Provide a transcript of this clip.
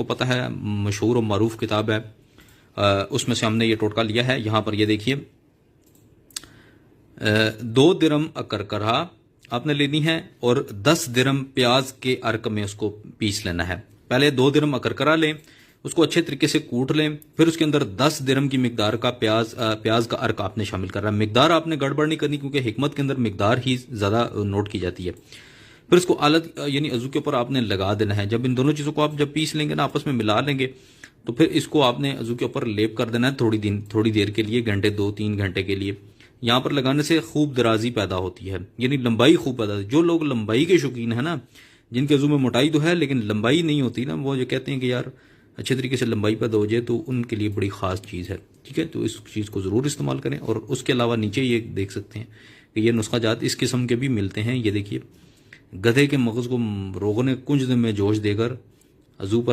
आपको पता है मशहूर और मारूफ किताब है, उसमें से हमने ये टोटका लिया है। यहाँ पर ये देखिए 2 दिरहम अकरकरा आपने लेनी है और 10 दिरहम प्याज के अर्क में उसको पीस लेना है। पहले 2 दिरहम अकरकरा लें, उसको अच्छे तरीके से कूट लें, फिर उसके अंदर 10 दिरहम की मिकदार का प्याज का अर्क आपने शामिल करना है। मिकदार आपने गड़बड़ नहीं करनी, क्योंकि हिकमत के अंदर मिकदार ही ज़्यादा नोट की जाती है। फिर उसको आलत यानी अज़ू के ऊपर आपने लगा देना है। जब इन दोनों चीज़ों को आप जब पीस लेंगे ना, आपस में मिला लेंगे, तो फिर इसको आपने अज़ू के ऊपर लेप कर देना है थोड़ी देर के लिए, घंटे 2-3 घंटे के लिए। यहाँ पर लगाने से खूब दराजी पैदा होती है, यानी लंबाई खूब पैदा होती है। जो लोग लंबाई के शौकीन है ना, जिनके अज़ू में मोटाई तो है लेकिन लंबाई नहीं होती ना, वो जो कहते हैं कि यार अच्छे तरीके से लंबाई पैदा हो जाए, तो उनके लिए बड़ी ख़ास चीज़ है। ठीक है, तो इस चीज़ को ज़रूर इस्तेमाल करें। और उसके अलावा नीचे ये देख सकते हैं कि ये नुस्खा जात इस किस्म के भी मिलते हैं। ये देखिए, गधे के मगज़ को रोगन कुंज में जोश देकर अज़ू पर